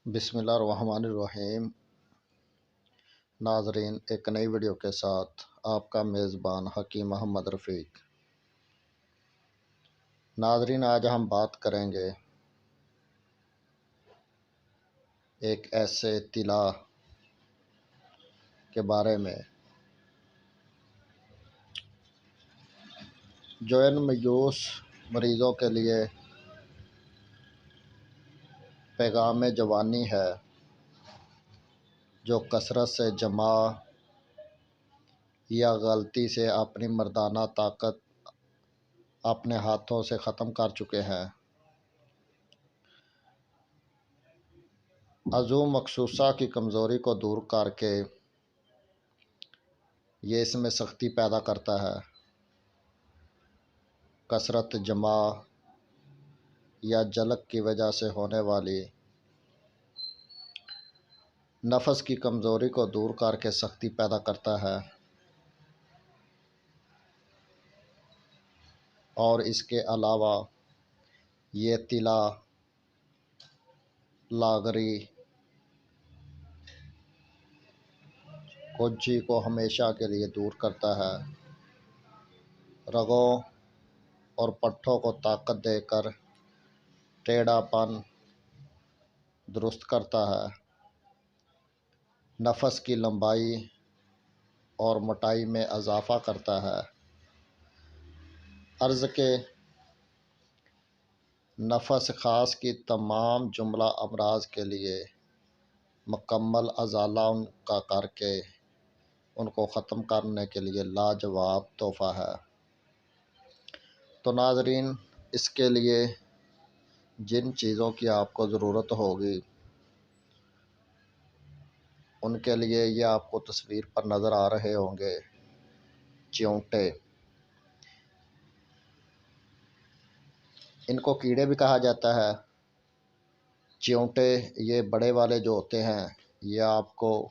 بسم اللہ الرحمن الرحیم۔ ناظرین، ایک نئی ویڈیو کے ساتھ آپ کا میزبان حکیم محمد رفیق۔ ناظرین، آج ہم بات کریں گے ایک ایسے طلا کے بارے میں جو ان مایوس مریضوں کے لیے پیغام جوانی ہے، جو کثرت سے جمع یا غلطی سے اپنی مردانہ طاقت اپنے ہاتھوں سے ختم کر چکے ہیں۔ عضو مخصوصہ کی کمزوری کو دور کر کے یہ اس میں سختی پیدا کرتا ہے۔ کثرت جمع یا جلک کی وجہ سے ہونے والی نفس کی کمزوری کو دور کر کے سختی پیدا کرتا ہے، اور اس کے علاوہ یہ طلا لاغری کجی کو ہمیشہ کے لیے دور کرتا ہے، رگوں اور پٹھوں کو طاقت دے کر ٹیڑھا پن درست کرتا ہے، نفس کی لمبائی اور موٹائی میں اضافہ کرتا ہے، عرض کے نفس خاص کی تمام جملہ امراض کے لیے مکمل ازالہ ان کا کر کے ان کو ختم کرنے کے لیے لاجواب تحفہ ہے۔ تو ناظرین، اس کے لیے جن چیزوں کی آپ کو ضرورت ہوگی ان کے لیے یہ آپ کو تصویر پر نظر آ رہے ہوں گے۔ چیونٹے، ان کو کیڑے بھی کہا جاتا ہے۔ چیونٹے یہ بڑے والے جو ہوتے ہیں، یہ آپ کو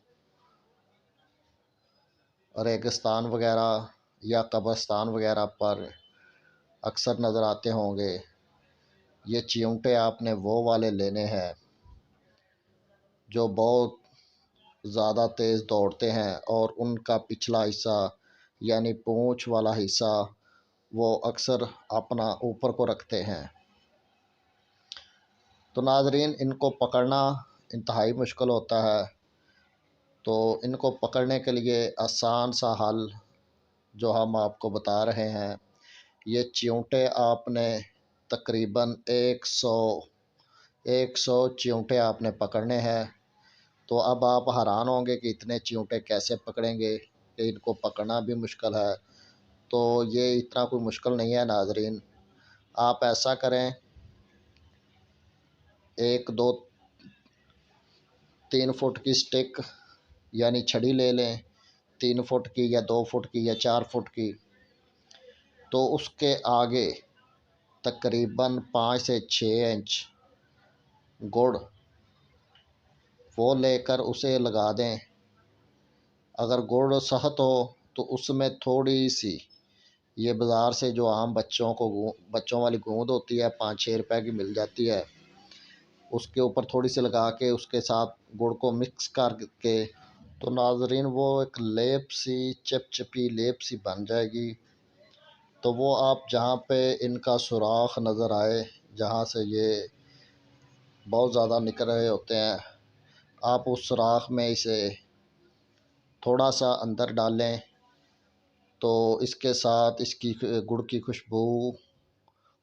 ریگستان وغیرہ یا قبرستان وغیرہ پر اکثر نظر آتے ہوں گے۔ یہ چیونٹے آپ نے وہ والے لینے ہیں جو بہت زیادہ تیز دوڑتے ہیں اور ان کا پچھلا حصہ یعنی پونچھ والا حصہ وہ اکثر اپنا اوپر کو رکھتے ہیں۔ تو ناظرین، ان کو پکڑنا انتہائی مشکل ہوتا ہے، تو ان کو پکڑنے کے لیے آسان سا حل جو ہم آپ کو بتا رہے ہیں، یہ چیونٹے آپ نے تقریباً 100 چیونٹے آپ نے پکڑنے ہیں۔ تو اب آپ حیران ہوں گے کہ اتنے چیونٹے کیسے پکڑیں گے، کہ ان کو پکڑنا بھی مشکل ہے۔ تو یہ اتنا کوئی مشکل نہیں ہے ناظرین۔ آپ ایسا کریں، 3 فٹ کی سٹک یعنی چھڑی لے لیں، 3 فٹ کی یا 2 فٹ کی یا 4 فٹ کی، تو اس کے آگے تقریباً 5 سے 6 انچ گڑ وہ لے کر اسے لگا دیں۔ اگر گڑ سخت ہو تو اس میں تھوڑی سی یہ بازار سے جو عام بچوں والی گوند ہوتی ہے، 5-6 روپے کی مل جاتی ہے، اس کے اوپر تھوڑی سی لگا کے اس کے ساتھ گڑ کو مکس کر کے تو ناظرین وہ ایک لیپ سی چپچپی لیپ سی بن جائے گی۔ تو وہ آپ جہاں پہ ان کا سوراخ نظر آئے، جہاں سے یہ بہت زیادہ نکل رہے ہوتے ہیں، آپ اس سوراخ میں اسے تھوڑا سا اندر ڈالیں، تو اس کے ساتھ اس کی گڑ کی خوشبو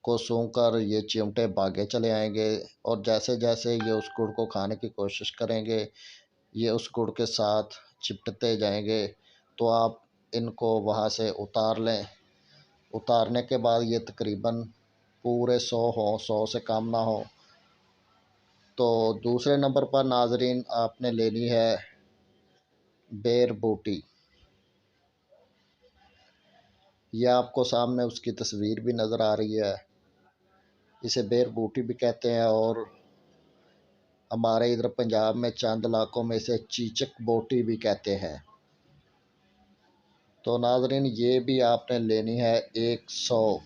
کو سونگھ کر یہ چیونٹے بھاگے چلے آئیں گے، اور جیسے جیسے یہ اس گڑ کو کھانے کی کوشش کریں گے، یہ اس گڑ کے ساتھ چپٹتے جائیں گے۔ تو آپ ان کو وہاں سے اتار لیں۔ اتارنے کے بعد یہ تقریباً پورے 100 ہوں، 100 سے کم نہ ہو۔ تو دوسرے نمبر پر ناظرین آپ نے لینی ہے بیر بوٹی۔ یہ آپ کو سامنے اس کی تصویر بھی نظر آ رہی ہے۔ اسے بیر بوٹی بھی کہتے ہیں، اور ہمارے ادھر پنجاب میں چند علاقوں میں اسے چیچک بوٹی بھی کہتے ہیں۔ تو ناظرین، یہ بھی آپ نے لینی ہے 100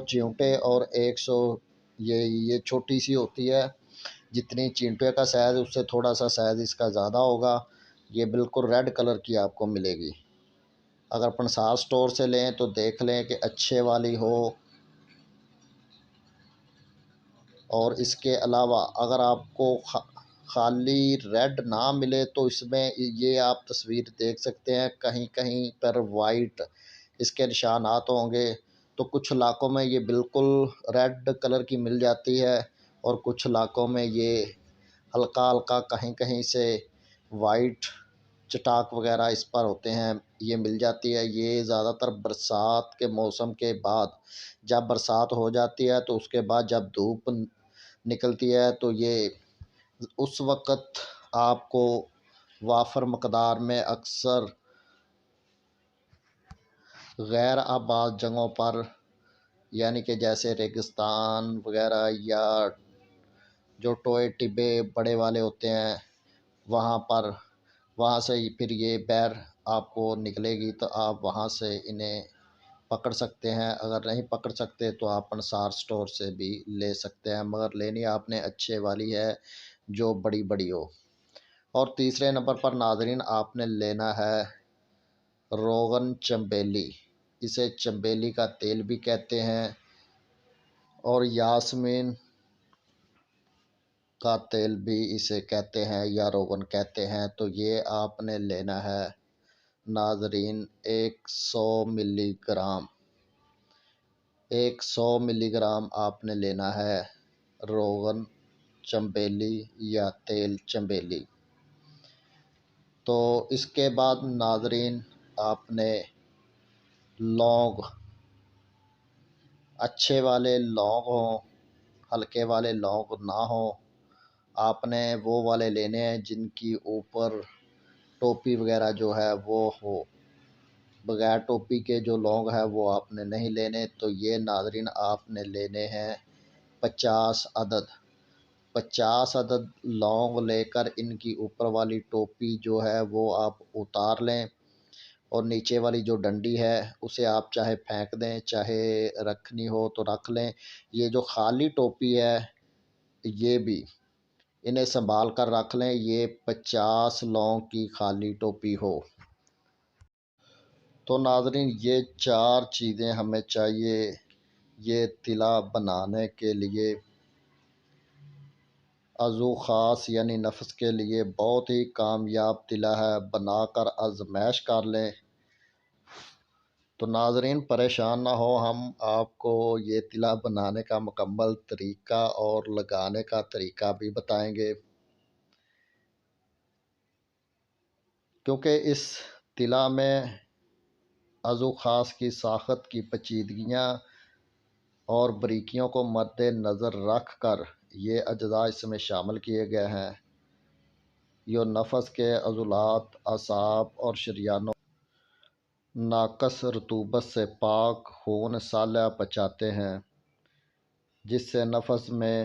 چیونٹے، اور 100 یہ چھوٹی سی ہوتی ہے، جتنی چینٹوے کا سائز اس سے تھوڑا سا سائز اس کا زیادہ ہوگا۔ یہ بالکل ریڈ کلر کی آپ کو ملے گی۔ اگر پنسار سٹور سے لیں تو دیکھ لیں کہ اچھے والی ہو۔ اور اس کے علاوہ اگر آپ کو خالی ریڈ نہ ملے تو اس میں یہ آپ تصویر دیکھ سکتے ہیں، کہیں کہیں پر وائٹ اس کے نشانات ہوں گے۔ تو کچھ علاقوں میں یہ بالکل ریڈ کلر کی مل جاتی ہے، اور کچھ علاقوں میں یہ ہلکا ہلکا کہیں کہیں سے وائٹ چٹاک وغیرہ اس پر ہوتے ہیں، یہ مل جاتی ہے۔ یہ زیادہ تر برسات کے موسم کے بعد، جب برسات ہو جاتی ہے تو اس کے بعد جب دھوپ نکلتی ہے تو یہ اس وقت آپ کو وافر مقدار میں اکثر غیر آباد جگہوں پر، یعنی کہ جیسے ریگستان وغیرہ یا جو ٹوئے ٹبے بڑے والے ہوتے ہیں وہاں سے پھر یہ بیر آپ کو نکلے گی تو آپ وہاں سے انہیں پکڑ سکتے ہیں۔ اگر نہیں پکڑ سکتے تو آپ انصار سٹور سے بھی لے سکتے ہیں، مگر لینی آپ نے اچھے والی ہے جو بڑی بڑی ہو۔ اور تیسرے نمبر پر ناظرین آپ نے لینا ہے روغن چنبیلی۔ اسے چنبیلی کا تیل بھی کہتے ہیں اور یاسمین کا تیل بھی اسے کہتے ہیں یا روغن کہتے ہیں۔ تو یہ آپ نے لینا ہے ناظرین 100 ملی گرام۔ 100 ملی گرام آپ نے لینا ہے روغن چنبیلی یا تیل چنبیلی۔ تو اس کے بعد ناظرین آپ نے لونگ، اچھے والے لونگ ہوں، ہلکے والے لونگ نہ ہوں، آپ نے وہ والے لینے ہیں جن کی اوپر ٹوپی وغیرہ جو ہے وہ ہو۔ بغیر ٹوپی کے جو لونگ ہے وہ آپ نے نہیں لینے۔ تو یہ ناظرین آپ نے لینے ہیں 50 عدد۔ 50 عدد لونگ لے کر ان کی اوپر والی ٹوپی جو ہے وہ آپ اتار لیں، اور نیچے والی جو ڈنڈی ہے اسے آپ چاہے پھینک دیں چاہے رکھنی ہو تو رکھ لیں۔ یہ جو خالی ٹوپی ہے یہ بھی انہیں سنبھال کر رکھ لیں، یہ 50 لونگ کی خالی ٹوپی ہو۔ تو ناظرین یہ 4 چیزیں ہمیں چاہیے یہ تلا بنانے کے لیے۔ عضو خاص یعنی نفس کے لیے بہت ہی کامیاب تلا ہے، بنا کر آزمائش کر لیں۔ تو ناظرین پریشان نہ ہو، ہم آپ کو یہ تلا بنانے کا مکمل طریقہ اور لگانے کا طریقہ بھی بتائیں گے، کیونکہ اس تلا میں عضو خاص کی ساخت کی پیچیدگیاں اور باریکیوں کو مد نظر رکھ کر یہ اجزاء اس میں شامل کیے گئے ہیں۔ یہ نفس کے عضلات، اعصاب اور شریانوں ناقص رطوبت سے پاک خون سالہ پہنچاتے ہیں، جس سے نفس میں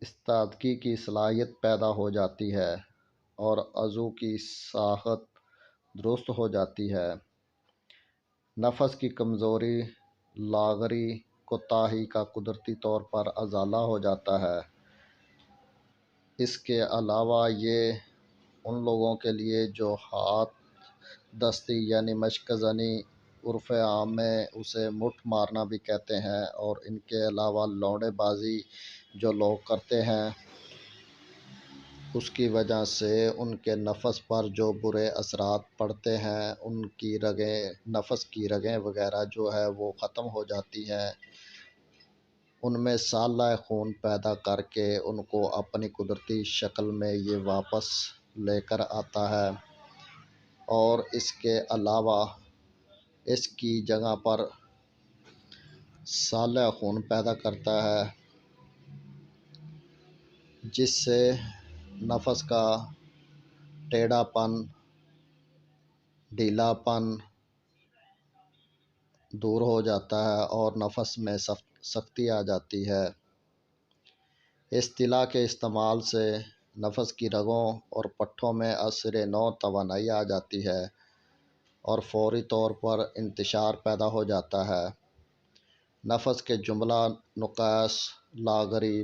استادگی کی صلاحیت پیدا ہو جاتی ہے اور عضو کی ساخت درست ہو جاتی ہے۔ نفس کی کمزوری، لاغری، کوتاہی کا قدرتی طور پر ازالہ ہو جاتا ہے۔ اس کے علاوہ یہ ان لوگوں کے لیے جو ہاتھ دستی یعنی مشق زنی عرف عام میں اسے مٹھ مارنا بھی کہتے ہیں، اور ان کے علاوہ لوڑے بازی جو لوگ کرتے ہیں اس کی وجہ سے ان کے نفس پر جو برے اثرات پڑتے ہیں، ان کی رگیں، نفس کی رگیں وغیرہ جو ہے وہ ختم ہو جاتی ہیں، ان میں سالہ خون پیدا کر کے ان کو اپنی قدرتی شکل میں یہ واپس لے کر آتا ہے، اور اس کے علاوہ اس کی جگہ پر سالہ خون پیدا کرتا ہے، جس سے نفس کا ٹیڑھا پن، ڈھیلا پن دور ہو جاتا ہے اور نفس میں سختی آ جاتی ہے۔ اس تلا کے استعمال سے نفس کی رگوں اور پٹھوں میں اثر نو توانائی آ جاتی ہے اور فوری طور پر انتشار پیدا ہو جاتا ہے۔ نفس کے جملہ نقائص، لاغری،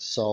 100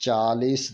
40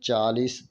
40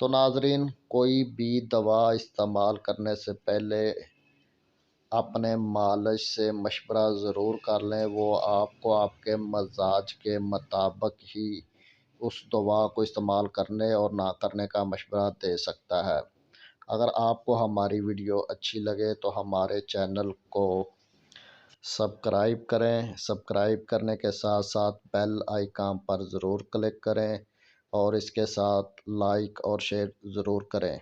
تو ناظرین، کوئی بھی دوا استعمال کرنے سے پہلے اپنے معالج سے مشورہ ضرور کر لیں۔ وہ آپ کو آپ کے مزاج کے مطابق ہی اس دوا کو استعمال کرنے اور نہ کرنے کا مشورہ دے سکتا ہے۔ اگر آپ کو ہماری ویڈیو اچھی لگے تو ہمارے چینل کو سبسکرائب کریں۔ سبسکرائب کرنے کے ساتھ ساتھ بیل آئیکن پر ضرور کلک کریں اور اس کے ساتھ لائک اور شیئر ضرور کریں۔